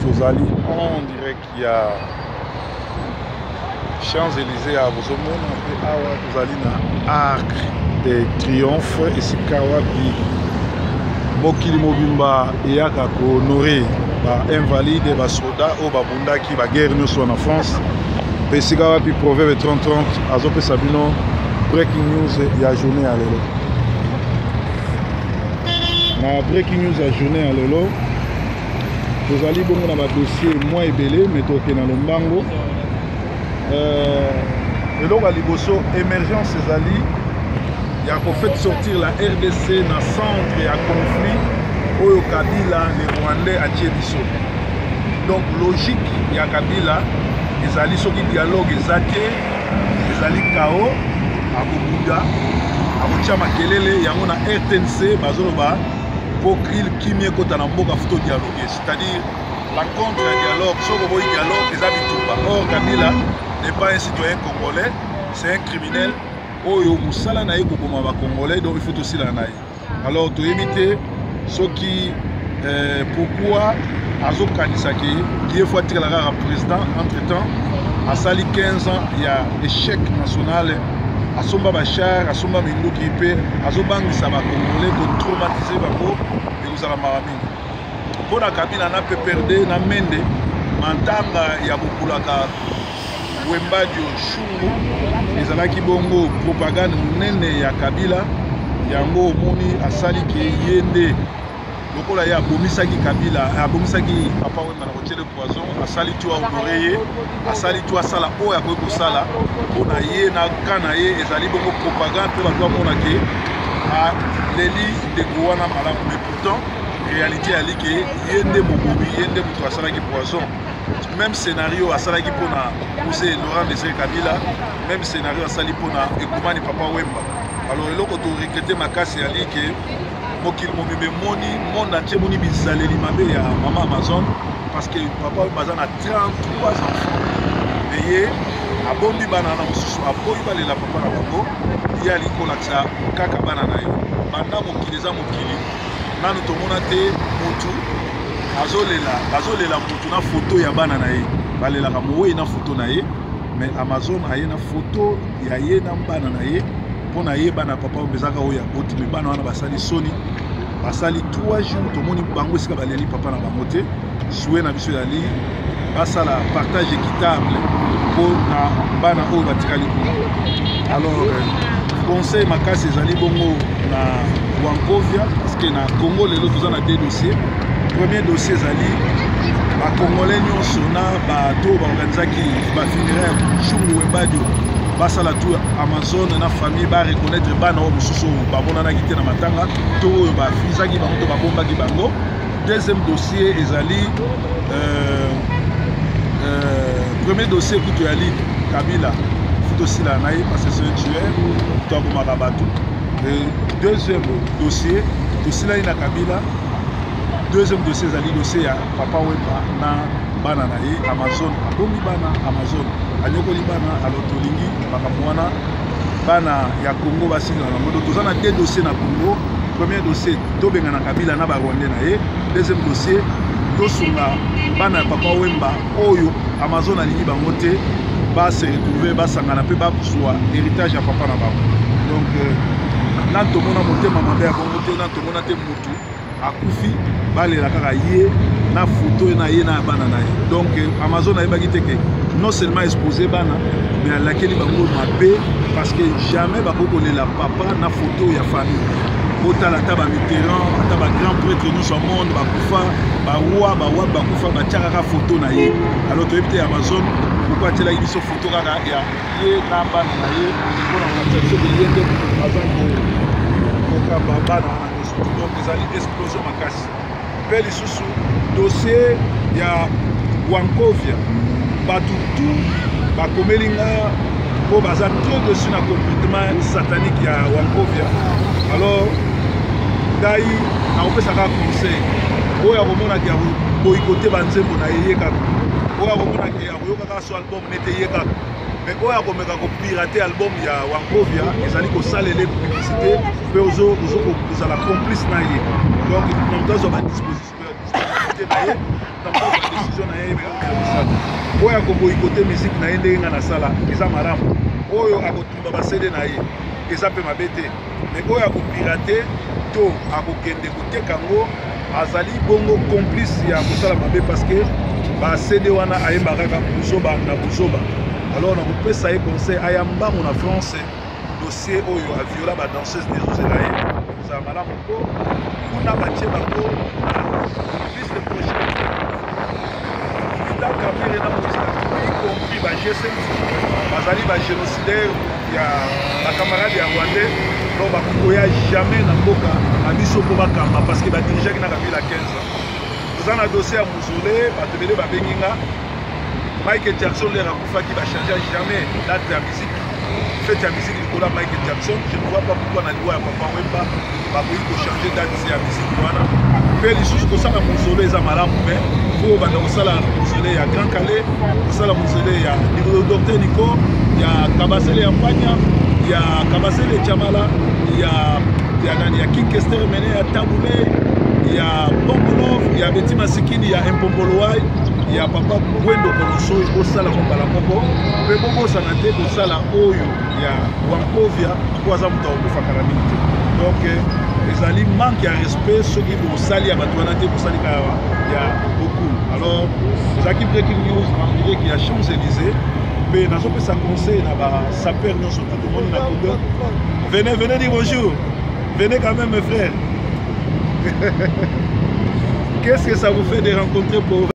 Tozali, on dirait qu'il y a Champs-Élysées à Bozomona, Tozali na Arc de Triomphe et Sikawabi. Mokili Mobimba Eyaka ko honoré ba invalide ba soda o ba bundaki ba guerre nous en France. Et Sikawabi proverbe 30-30 azope sabino breaking news ya journée à lelo. Na breaking news ya journée à lelo. Tozali bongo na ba dossier moi ebele mais toke na lombango. Et donc à Liboso, émergence ezali, il y a fait sortir la RDC dans le centre et à conflit, Oyo Kabila, les Rwandais à Tchébiso. Donc logique, il y a Kabila, ezali soki dialogue ezake, ezali KO, à Bobuda, à Bochama Kelele, il y a mon RTNC, Bazoloba, pour qu'il kimie kota na mboka futo dialogue, c'est-à-dire la contre dialogue, soko boy dialogue, les habitudes. Or Kabila n'est pas un citoyen congolais, c'est un criminel. Oyo musala na yeko koma ba congolais, donc il faut aussi la naï. Alors to éviter ce qui pourquoi Azo Kanisaki qui est fois tiré la président entre-temps à sali 15 ans il y a échec national à Somba Bachar, à Somba Mingo qui peut Azo bangisa ba congolais ko traumatiser bango et vous allez marami. Pour la Kabila na peut perdre na mende mantanga ya bukulaka Wembadio Shungu ezalaki bongo propagande munene ya Kabila yango moni asali ke yende lokola ya abomisaki Kabila abomisaki papa Wemba na kotiele poison asali tu honoré asali tu asala oya ko kosala pona ye na kana ye ezali bongo propagande pe bato mona ke a leli de gowana malamu mais pourtant réalité ali ke yende mobobi yende mutu asalaki poison. Même scénario à Salaki Pona, pousser Laurent Désiré Kabila, même scénario à Sali Pona, et Koumani Papa Wemba. Alors, le loco a regretté ma casse et Ali que Mokil Mobibe Moni, mon entier Moni Bizalé Limabé à Maman Amazon, parce que Papa Wemba a 33 enfants. Et à Bondi Banana, à Boy la Papa Nabango, il y a l'Ikolaxa, Kaka Banana, Banda Mokileza Mokili, Nano Tomonate, Motu. Azolela mutu na photo ya bana na ye balela ka mowe na photo na ye mais Amazon aye na photo ya ye na bana na ye pona ye bana papa bezaka oya oti me bana wana basali soni basali 3 jours to moni bango sika baleli papa na bango te soué na biso yali basala partage équitable pour na bana oyo batikali ko. Alors conseil makasi ezali bongo na Wankovia parce que na Congo lelo tozana deux dossiers. Premier dossier Zali, les Congolais nous sont organisé funéraire Chungu Wembadio, basala tout Amazon na famille ba reconnaître bana o mususu ba bonana kité na matanga to ba fizaki ba moto ba bomba ki bango. Deuxième dossier Ezali premier dossier kutu yali Kabila futo sila naï parce que c'est un tueur to ba marabatou. Deuxième dossier to sila ina Kabila. Deuxième dossier Zali dossier à Papa Wemba na bana na ye Amazon abomi bana Amazon anyokoli bana alotolingi bakamwana bana ya Congo basinga na modo tozana deux dossiers na Congo. Premier dossier tobenga na Kabila na ba Rwandais na ye. Deuxième dossier tosunga bana Papa Wemba oyo Amazon alingi bango te ba se retrouver ba sangana pe ba kuswa héritage ya papa na bango. Donc na tomona motema mabe ya bongo te na tomona te mutu akufi balela kaka ye na photo na ye na bana na ye. Donc Amazon a ebaki teke non seulement exposé bana mais à laquelle bango mabe parce que jamais bakoko lela papa na photo ya famille otala taba Mitterrand taba grand prêtre nous au monde bakufa ba roi bakufa ba tiaka photo na ye. Alors to ebite Amazon pourquoi tela biso photo kaka ya ye na bana na ye pona na tso de yende ko ka bana. Donc ils allaient exploser ma casse. Pelle sous dossier il y a Wankovia. Batutu, Bakomelinga, pour baza trop dessus dans le comportement satanique il y a Wankovia. Alors, Daï, on peut savoir conseil. Oya komona ki boycotter banzembo na yeka. Oya komona ki ayoka so album nete yeka. Mais oya komeka ko pirater album ya Wankovia, ezali ko salele publicité, pe ozo la complice na ye. Donc nous sommes à disposition. activité na ye na mboka décision na ye ebekaka kosala oyo akoboyikote musique na ye ndenge nga nasala eza malamu oyo akotumba basede na ye eza mpe mabe te mais oyo akopirate to akokende koteka yango azali bongo complice ya kosala mabe parce que basede wana ayemba kaka buzoba na buzoba alors nakopesa ye conseil aya mbango na France dossier oyo aviola badanseuse dezozela ye kozala malamu mpo kuna batie bango liste prochaine vital Kabila na moïse y compris bagc bazali bagénocidaire ya bacamarade ya rwandais donc bakoya jamais na mboka na biso mpo bakamba parce que badirigaki na Kabila 15 ans toza na dossier ya mozole bato ebele babengi nga Michael Jackson lera akufaki bachange jamais date ya musique fête ya musique likolo ya Michael Jackson je ne vois pas pourquoi na liwa ya papa wemba bakoki kochange date ya musique wana mpe lisusu kosala mozole eza malamu me po banda kosala mozole ya Grand Calais kosala mozole ya Dr Nico ya Kabasele ya Mpanya ya Kabasele Chamala ya King Kester mene ya Tabule ya Bombolov ya Beti Masikini ya Mpompolowai ya papa Bwendo Koloso osala mbala moko pe bokosana te kosala oyo ya Wampovia po aza moto akofaka na mingi te donc ezali manque ya respect soki bosali ya bato wana te bosalika ya beaucoup alors ezalaki breaking news en direct ya Champs-Élysées mpe nazopesa conseil na basaper nyonso to tomoni na Congo venez dire bonjour venez quand même mes frères qu'est-ce que ça vous fait de rencontrer pour